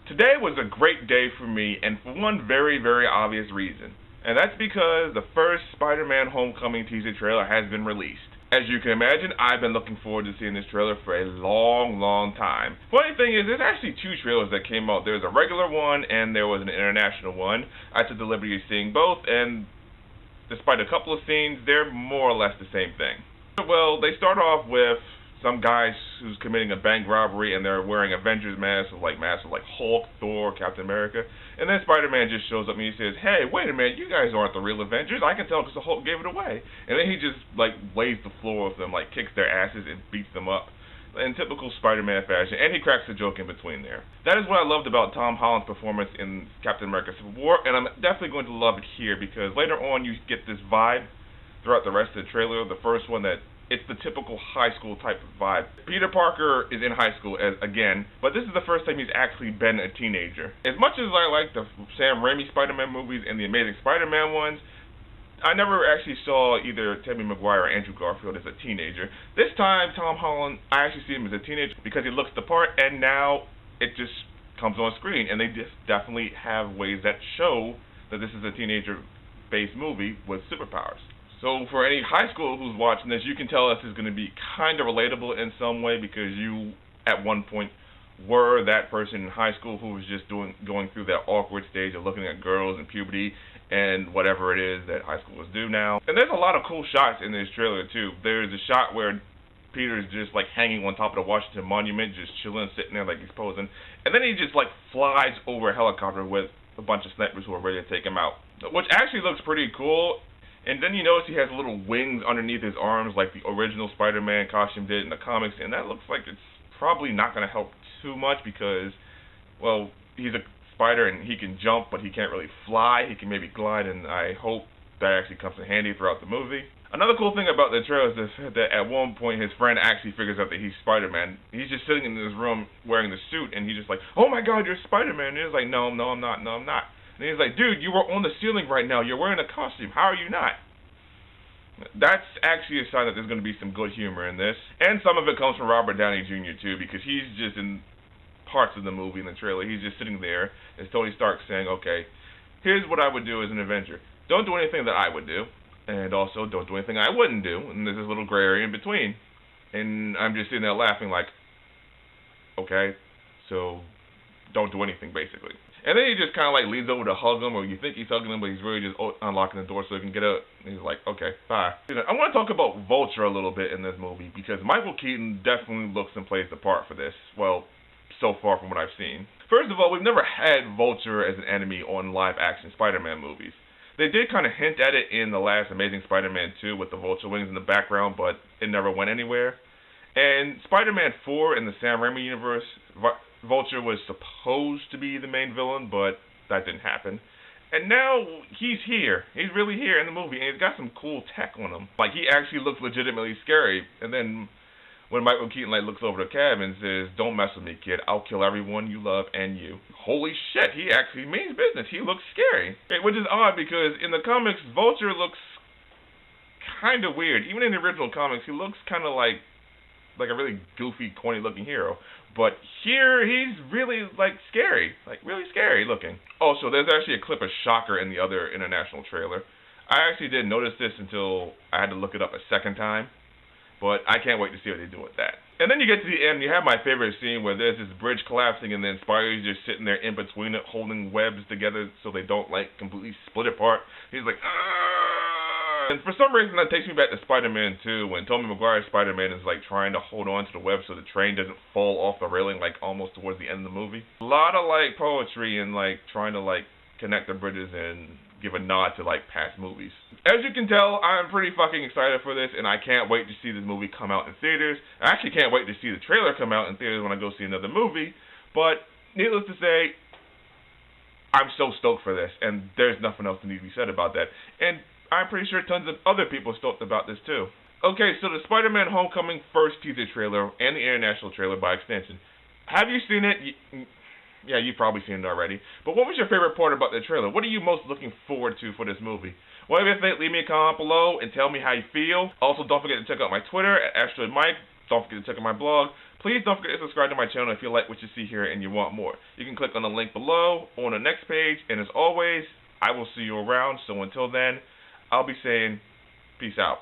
Today was a great day for me, and for one very, very obvious reason. And that's because the first Spider-Man Homecoming teaser trailer has been released. As you can imagine, I've been looking forward to seeing this trailer for a long, long time. Funny thing is, there's actually two trailers that came out. There's a regular one, and there was an international one. I took the liberty of seeing both, and despite a couple of scenes, they're more or less the same thing. Well, they start off with some guy who's committing a bank robbery, and they're wearing Avengers masks with like Hulk, Thor, Captain America. And then Spider-Man just shows up and he says, "Hey, wait a minute, you guys aren't the real Avengers. I can tell because the Hulk gave it away." And then he just like lays the floor with them, like kicks their asses and beats them up in typical Spider-Man fashion. And he cracks a joke in between there. That is what I loved about Tom Holland's performance in Captain America: Civil War, and I'm definitely going to love it here because later on you get this vibe throughout the rest of the trailer. The first one that it's the typical high school type of vibe. Peter Parker is in high school again, but this is the first time he's actually been a teenager. As much as I like the Sam Raimi Spider-Man movies and the Amazing Spider-Man ones, I never actually saw either Tobey Maguire or Andrew Garfield as a teenager. This time, Tom Holland, I actually see him as a teenager because he looks the part, and now it just comes on screen, and they just definitely have ways that show that this is a teenager-based movie with superpowers. So for any high school who's watching this, you can tell this is going to be kind of relatable in some way because you, at one point, were that person in high school who was just going through that awkward stage of looking at girls and puberty and whatever it is that high schoolers do now. And there's a lot of cool shots in this trailer too. There's a shot where Peter's just like hanging on top of the Washington Monument, just chilling, sitting there like he's posing. And then he just like flies over a helicopter with a bunch of snipers who are ready to take him out, which actually looks pretty cool. And then you notice he has little wings underneath his arms like the original Spider-Man costume did in the comics, and that looks like it's probably not going to help too much because, well, he's a spider and he can jump, but he can't really fly. He can maybe glide, and I hope that actually comes in handy throughout the movie. Another cool thing about the trailer is that at one point his friend actually figures out that he's Spider-Man. He's just sitting in his room wearing the suit, and he's just like, "Oh my God, you're Spider-Man." And he's like, "No, I'm not. No, I'm not." And he's like, "Dude, you were on the ceiling right now. You're wearing a costume. How are you not?" That's actually a sign that there's going to be some good humor in this. And some of it comes from Robert Downey Jr. too, because he's just in parts of the movie in the trailer. He's just sitting there as Tony Stark saying, "Okay, here's what I would do as an Avenger. Don't do anything that I would do. And also don't do anything I wouldn't do." And there's this little gray area in between. And I'm just sitting there laughing like, okay, so don't do anything basically. And then he just kind of like leans over to hug him, or you think he's hugging him, but he's really just unlocking the door so he can get out. And he's like, okay, bye. I want to talk about Vulture a little bit in this movie because Michael Keaton definitely looks and plays the part for this. Well, so far from what I've seen. First of all, we've never had Vulture as an enemy on live-action Spider-Man movies. They did kind of hint at it in the last Amazing Spider-Man 2 with the Vulture wings in the background, but it never went anywhere. And Spider-Man 4 in the Sam Raimi universe, Vulture was supposed to be the main villain, but that didn't happen. And now he's here. He's really here in the movie, and he's got some cool tech on him. Like, he actually looks legitimately scary. And then when Michael Keaton like looks over the cab and says, "Don't mess with me, kid. I'll kill everyone you love and you." Holy shit, he actually means business. He looks scary. Which is odd because in the comics, Vulture looks kind of weird. Even in the original comics, he looks kind of like a really goofy, corny-looking hero. But here, he's really, like, scary. Like, really scary looking. Also, there's actually a clip of Shocker in the other international trailer. I actually didn't notice this until I had to look it up a second time. But I can't wait to see what they do with that. And then you get to the end, you have my favorite scene where there's this bridge collapsing and then Spidey's just sitting there in between it, holding webs together so they don't, like, completely split apart. He's like, "Argh!" And for some reason that takes me back to Spider-Man 2 when Tobey Maguire's Spider-Man is, like, trying to hold on to the web so the train doesn't fall off the railing, like, almost towards the end of the movie. A lot of, like, poetry and, like, trying to, like, connect the bridges and give a nod to like past movies. As you can tell, I'm pretty fucking excited for this, and I can't wait to see this movie come out in theaters. I actually can't wait to see the trailer come out in theaters when I go see another movie. But needless to say, I'm so stoked for this, and there's nothing else that needs to be said about that. And I'm pretty sure tons of other people are stoked about this too. Okay, so the Spider-Man Homecoming first teaser trailer and the international trailer by extension. Have you seen it? Yeah, you've probably seen it already. But what was your favorite part about the trailer? What are you most looking forward to for this movie? Whatever you think, leave me a comment below and tell me how you feel. Also, don't forget to check out my Twitter at AstroidMike. Don't forget to check out my blog. Please don't forget to subscribe to my channel if you like what you see here and you want more. You can click on the link below or on the next page. And as always, I will see you around. So until then, I'll be saying peace out.